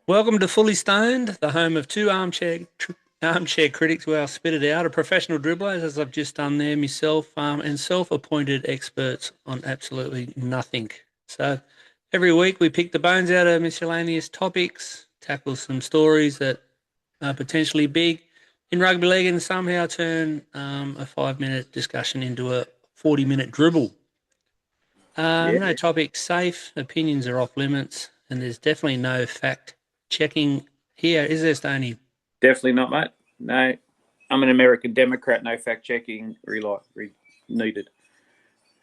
Welcome to Fullystoned, the home of two armchair critics who are spit it out, a professional dribblers, as I've just done there myself, and self-appointed experts on absolutely nothing. So every week we pick the bones out of miscellaneous topics, tackle some stories that are potentially big in rugby league, and somehow turn a 5-minute discussion into a 40-minute dribble. Yeah, No topic safe, opinions are off limits, and there's definitely no fact checking here, is there, Stoney? definitely not, mate. No, I'm an American Democrat. No fact checking needed.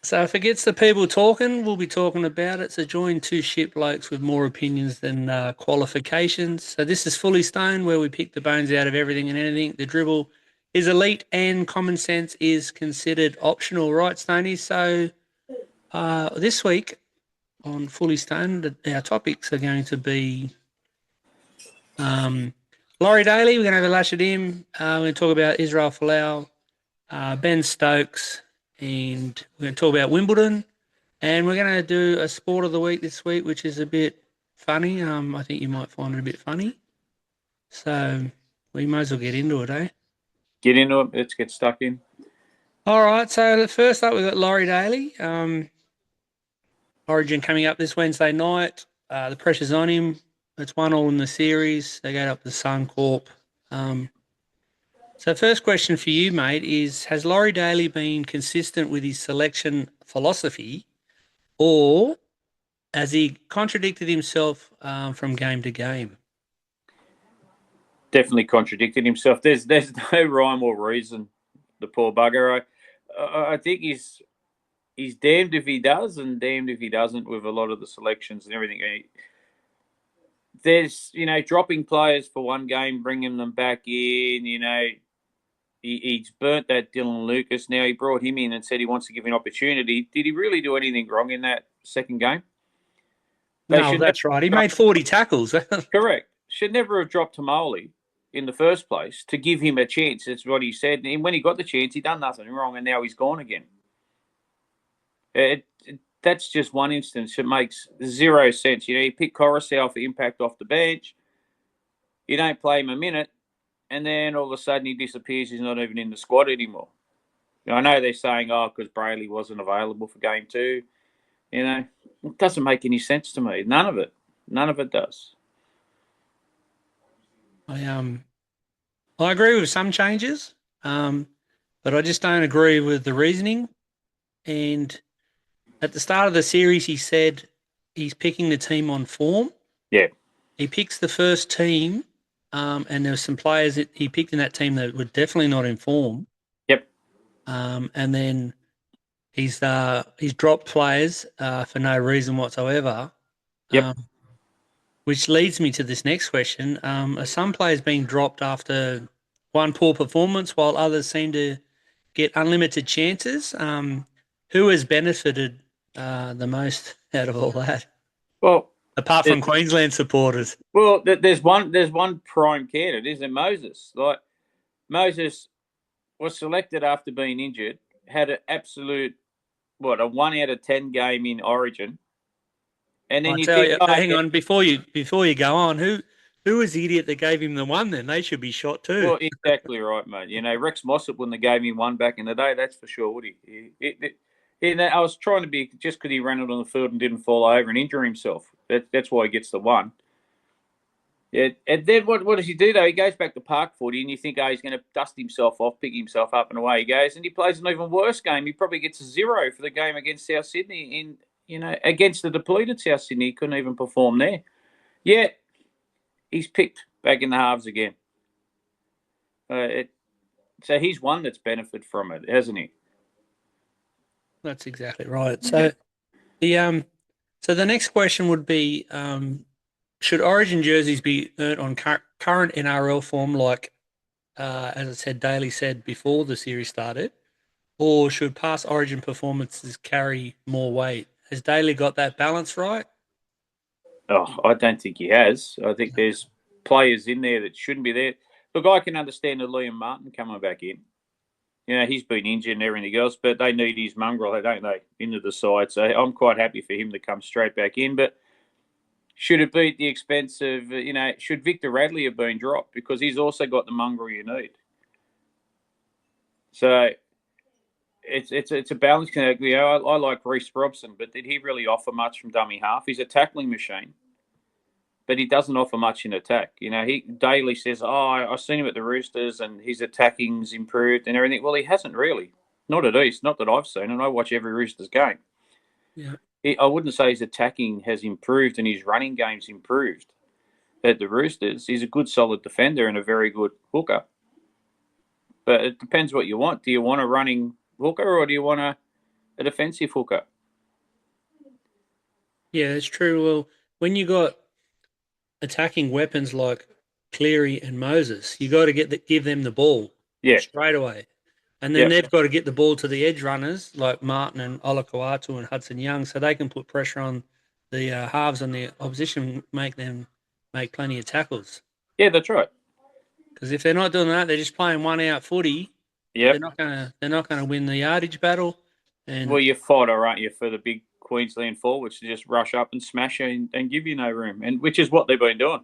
So if it gets the people talking, we'll be talking about it. So join two shit blokes with more opinions than qualifications. So this is Fully Stoned, where we pick the bones out of everything and anything. The dribble is elite and common sense is considered optional, right, Stoney? So this week on Fully Stoned, our topics are going to be Laurie Daly. We're going to have a lash at him. We're going to talk about Israel Folau, Ben Stokes, and we're going to talk about Wimbledon. And we're going to do a sport of the week this week, which is a bit funny. I think you might find it a bit funny. So we might as well get into it, eh? Get into it. Let's get stuck in. All right. So first up, we've got Laurie Daly. Origin coming up this Wednesday night. The pressure's on him. It's 1-1 in the series. They go up to Suncorp. So first question for you, mate, is has Laurie Daly been consistent with his selection philosophy, or has he contradicted himself from game to game? Definitely contradicted himself. There's no rhyme or reason. The poor bugger. I think he's damned if he does and damned if he doesn't with a lot of the selections and everything. There's dropping players for one game, bringing them back in. He's burnt that Dylan Lucas. Now he brought him in and said he wants to give an opportunity. Did he really do anything wrong in that second game? No, that's right. He made 40 tackles. Correct. Should never have dropped Tamale in the first place to give him a chance. That's what he said. And when he got the chance, he done nothing wrong, and now he's gone again. That's just one instance. It makes zero sense. You pick Coruscant for impact off the bench. You don't play him a minute, and then all of a sudden he disappears. He's not even in the squad anymore. I know they're saying, because Brayley wasn't available for game two. It doesn't make any sense to me. None of it. None of it does. I agree with some changes, but I just don't agree with the reasoning. And at the start of the series, he said he's picking the team on form. Yeah. He picks the first team, and there were some players that he picked in that team that were definitely not in form. Yep. And then he's dropped players for no reason whatsoever. Yep. Which leads me to this next question. Are some players being dropped after one poor performance while others seem to get unlimited chances? Who has benefited the most out of all that? Well, apart from Queensland supporters. Well, there's one prime candidate, isn't it? Moses. Like Moses was selected after being injured, had an absolute a 1 out of 10 game in Origin. And then hang on, before you go on, who was the idiot that gave him the one then? They should be shot too. Well, exactly right, mate. Rex Mossop wouldn't have gave him one back in the day, that's for sure, would he? I was trying to be, just because he ran it on the field and didn't fall over and injure himself. That's why he gets the one. Yeah, and then what does he do, though? He goes back to park footy, and you think, he's going to dust himself off, pick himself up, and away he goes. And he plays an even worse game. He probably gets a 0 for the game against South Sydney against the depleted South Sydney. He couldn't even perform there. Yet, he's picked back in the halves again. So he's one that's benefited from it, hasn't he? That's exactly right. So the next question would be, should Origin jerseys be earned on current NRL form, like as I said, Daly said before the series started, or should past Origin performances carry more weight? Has Daly got that balance right? Oh, I don't think he has. I think there's players in there that shouldn't be there. Look, I can understand the Liam Martin coming back in. He's been injured and everything else, but they need his mongrel, don't they, into the side. So I'm quite happy for him to come straight back in. But should it be at the expense of, should Victor Radley have been dropped because he's also got the mongrel you need? So it's a balance. I like Reece Robson, but did he really offer much from dummy half? He's a tackling machine, but he doesn't offer much in attack. He daily says, "Oh, I've seen him at the Roosters, and his attacking's improved and everything." Well, he hasn't really. Not at East, not that I've seen, and I watch every Roosters game. Yeah. I wouldn't say his attacking has improved and his running game's improved at the Roosters. He's a good, solid defender and a very good hooker. But it depends what you want. Do you want a running hooker or do you want a defensive hooker? Yeah, it's true. Well, when you got attacking weapons like Cleary and Moses, you got to give them the ball straight away. And then they've got to get the ball to the edge runners like Martin and Olakau'atu and Hudson Young so they can put pressure on the halves on the opposition, make them make plenty of tackles. Yeah, that's right. Because if they're not doing that, they're just playing one out footy. Yeah, they're not gonna win the yardage battle. And well, you're fodder, aren't you, for the big Queensland forwards to just rush up and smash you and give you no room, and which is what they've been doing.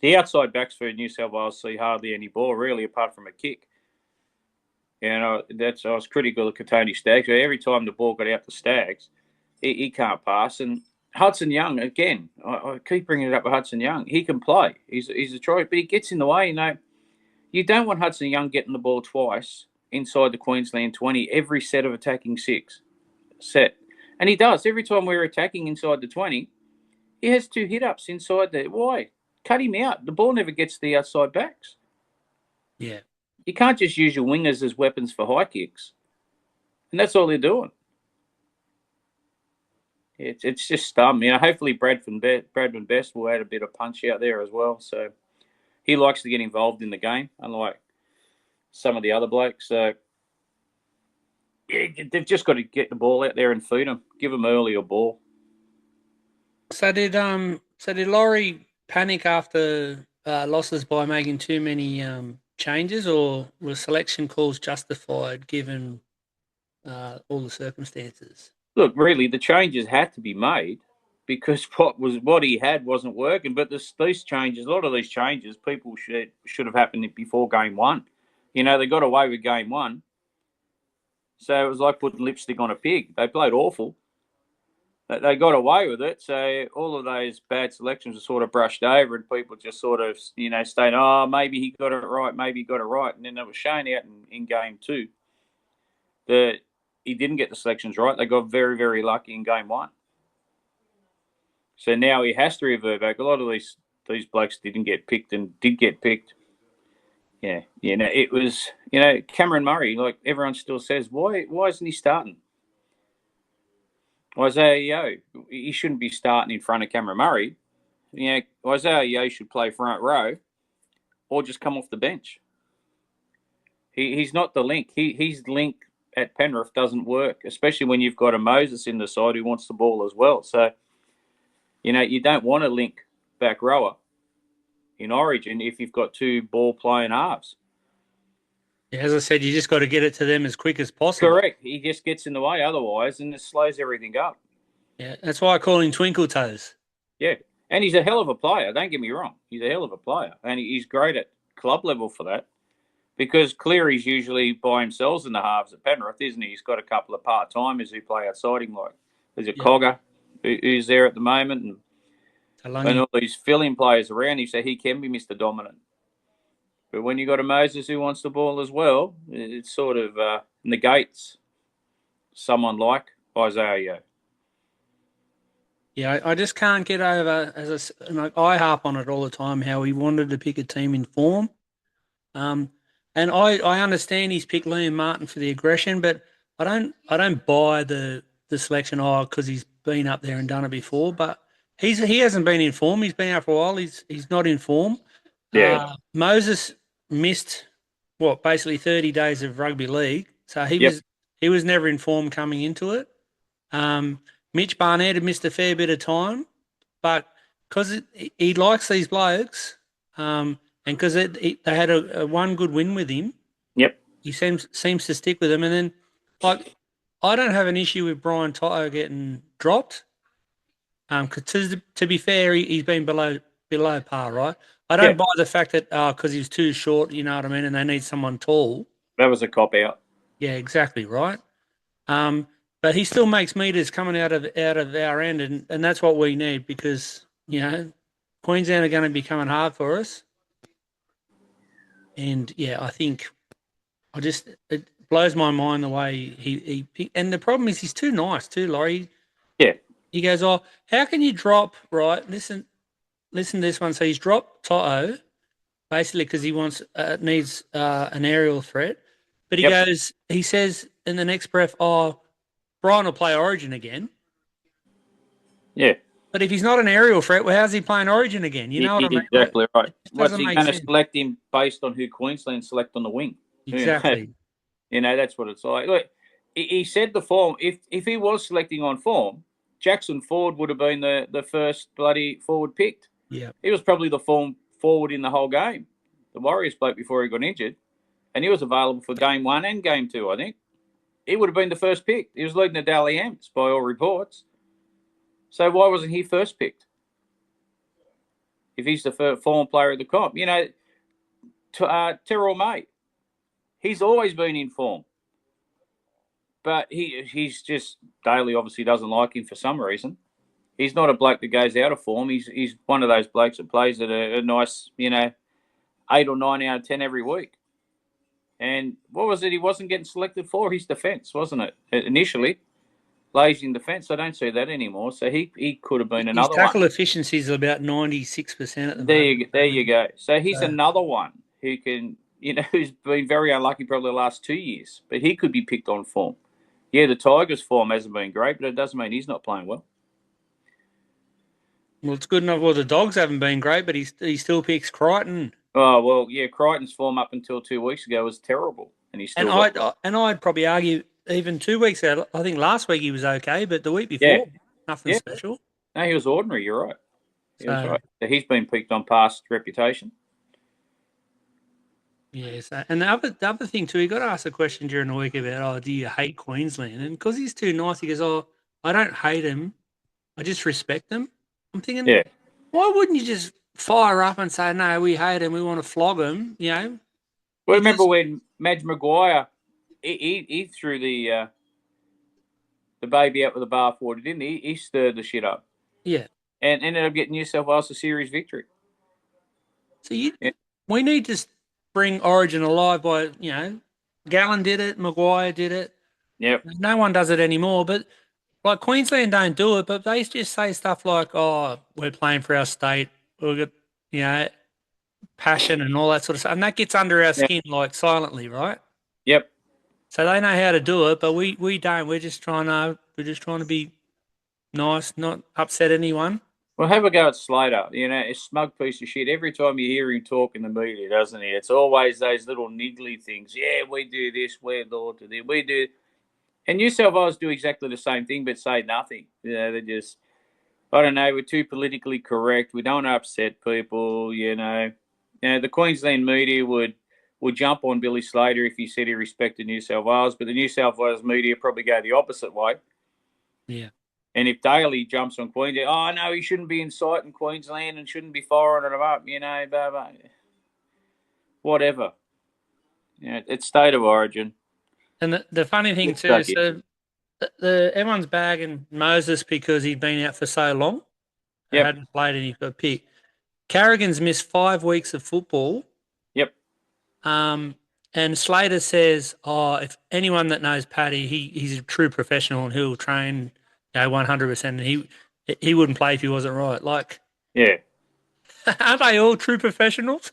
The outside backs for New South Wales see hardly any ball really, apart from a kick. I was critical of Katoni Staggs. Every time the ball got out to Staggs, he can't pass. And Hudson Young, again, I keep bringing it up with Hudson Young. He can play. He's a try, but he gets in the way. You don't want Hudson Young getting the ball twice inside the Queensland 20 every set of attacking six set. And he does. Every time we're attacking inside the 20, he has 2 hit-ups inside there. Why? Cut him out. The ball never gets to the outside backs. Yeah. You can't just use your wingers as weapons for high kicks. And that's all they're doing. It's just dumb. Hopefully Bradman Best will add a bit of punch out there as well. So he likes to get involved in the game, unlike some of the other blokes. So yeah, they've just got to get the ball out there and feed them. Give them early a ball. So did Laurie panic after losses by making too many changes, or were selection calls justified given all the circumstances? Look, really, the changes had to be made because what he had wasn't working. But these changes, a lot of these changes, people should have happened before game one. They got away with game one, so it was like putting lipstick on a pig. They played awful. They got away with it, so all of those bad selections were sort of brushed over, and people just sort of, saying, "Oh, maybe he got it right, maybe he got it right," and then they were shown out in game two that he didn't get the selections right. They got very, very lucky in game one. So now he has to revert back. A lot of these blokes didn't get picked and did get picked. Yeah, it was, Cameron Murray, like everyone still says, why isn't he starting? Isaiah Yeo, he shouldn't be starting in front of Cameron Murray. Isaiah Yeo should play front row or just come off the bench. He's not the link. His link at Penrith doesn't work, especially when you've got a Moses in the side who wants the ball as well. So, you don't want a link back rower in Origin if you've got 2 ball-playing halves. Yeah, as I said, you just got to get it to them as quick as possible. Correct. He just gets in the way otherwise, and it slows everything up. Yeah, that's why I call him Twinkle Toes. Yeah, and he's a hell of a player. Don't get me wrong. He's a hell of a player, and he's great at club level for that. Because Cleary's usually by himself in the halves at Penrith, isn't he? He's got a couple of part-timers who play outside him, like there's a Cogger who's there at the moment, and all these fill-in players around him, so he can be Mr. Dominant. But when you got a Moses who wants the ball as well, it sort of negates someone like Isaiah Yeo. Yeah, I just can't get over, I harp on it all the time, how he wanted to pick a team in form. And I understand he's picked Liam Martin for the aggression, but I don't buy the selection because he's been up there and done it before. But he hasn't been in form. He's been out for a while. He's not in form. Yeah. Moses missed basically 30 days of rugby league, so he was never in form coming into it. Mitch Barnett had missed a fair bit of time, but because he likes these blokes, and because they had a one good win with him, he seems to stick with them. And then, I don't have an issue with Brian Toto getting dropped. To be fair, he's been below par, right? I Yeah, don't buy the fact that because he's too short, you know what I mean, and they need someone tall. that was a cop out. Yeah, exactly right. Um, but he still makes meters coming out of our end, and that's what we need because Queensland are going to be coming hard for us. And yeah, I think it blows my mind the way he and the problem is he's too nice too, Laurie. Yeah, He goes, "Oh, how can you drop right? Listen to this one." So he's dropped Toto basically because he needs an aerial threat, but yep, he says in the next breath, "Oh, Brian will play Origin again." yeah. But if he's not an aerial threat, well, how's he playing Origin again? You know what I mean? Like, Exactly right. it just What's doesn't he make going to sense. select him based on who Queensland select on the wing? Exactly. That's what it's like. Look, he said the form. If he was selecting on form, Jackson Ford would have been the first bloody forward picked. Yeah. He was probably the form forward in the whole game. The Warriors bloke before he got injured, and he was available for game 1 and game 2. I think he would have been the first pick. He was leading the Dally M's by all reports. So why wasn't he first picked? If he's the former player of the comp, Terrell May, he's always been in form. But he's just Daly obviously doesn't like him for some reason. He's not a bloke that goes out of form. He's one of those blokes that plays at a nice 8 or 9 out of 10 every week. And what was it? He wasn't getting selected for his defence, wasn't it? Initially, lazy in defence. I don't see that anymore. So he could have been His another one. tackle efficiency is about 96% at the There moment. you go. So he's So, another one who can who's been very unlucky probably the last 2 years, but he could be picked on form. Yeah, the Tigers' form hasn't been great, but it doesn't mean he's not playing well. well, it's good enough. Well, the Dogs haven't been great, but he still picks Crichton. Oh well, yeah. Crichton's form up until 2 weeks ago was terrible, and he And still got. I'd probably argue even 2 weeks ago. I think last week he was okay, but the week Yeah, before, nothing yeah. special. No, he was ordinary. You're right. He was So right. So he's been picked on past reputation. yeah. And the other thing too, he got asked a question during the week about, do you hate Queensland? And because he's too nice, he goes, oh, I don't hate him. I just respect him. I'm thinking, Yeah. why wouldn't you just fire up and say, no, we hate him, we want to flog him? Well, remember Because when Madge Maguire he threw the baby out with the bathwater, didn't he? He stirred the shit up yeah. and ended up getting New South Wales a series victory. So Yeah. we need to bring Origin alive by, Gallen did it, Maguire did it. Yep. No one does it anymore. But like Queensland don't do it, but they just say stuff like, oh, we're playing for our state. We've got, passion and all that sort of stuff. And that gets under our Yep. skin like silently, right? Yep. So they know how to do it, but we don't. We're just trying to be nice, not upset anyone. Well, have a go at Slater. A smug piece of shit. Every time you hear him talk in the media, doesn't he? It's always those little niggly things. Yeah, we do this. We're law to this. We do. And New South Wales do exactly the same thing, but say nothing. They just, I don't know, we're too politically correct. We don't upset people. The Queensland media would jump on Billy Slater if he said he respected New South Wales, but the New South Wales media probably go the opposite way. Yeah. And if Daly jumps on Queensland, oh no, he shouldn't be inciting Queensland and shouldn't be firing them up, blah, blah. Whatever. It's state of origin. And the funny thing It's too, stuck in. so everyone's bagging Moses because he'd been out for so long. They Yep. hadn't played and he got picked. Carrigan's missed 5 weeks of football. Yep. And Slater says, oh, if anyone that knows Paddy, he's a true professional and he'll train 100%. And he wouldn't play if he wasn't right. Like, Yeah. aren't they all true professionals?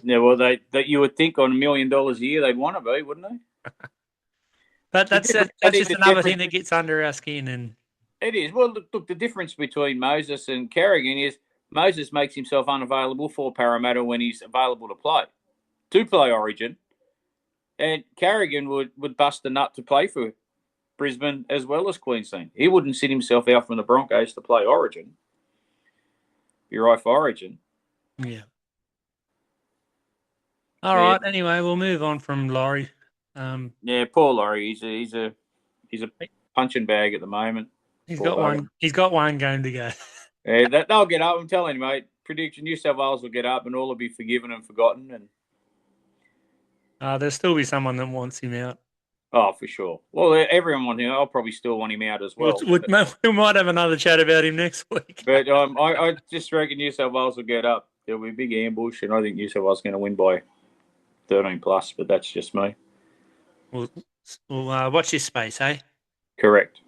Yeah, well, that you would think on $1 million a year they'd want to be, wouldn't they? But that's just another thing that gets under our skin. And It is. Well, look, the difference between Moses and Carrigan is Moses makes himself unavailable for Parramatta when he's available to play Origin, and Carrigan would bust a nut to play for Brisbane as well as Queensland. He wouldn't sit himself out from the Broncos to play Origin. Be right for Origin. yeah. All right. Anyway, we'll move on from Laurie. Yeah, poor Laurie. He's a punching bag at the moment. He's Poor got bugger. one. He's got one game to go. They'll get up. I'm telling you, mate. Prediction: New South Wales will get up, and all will be forgiven and forgotten. And There'll still be someone that wants him out. oh, for sure. Well, everyone wants him. I'll probably still want him out as well. We might have another chat about him next week. But I just reckon New South Wales will get up. There'll be a big ambush, and I think New South Wales is going to win by 13 plus. But that's just me. We'll watch this space, eh? Correct.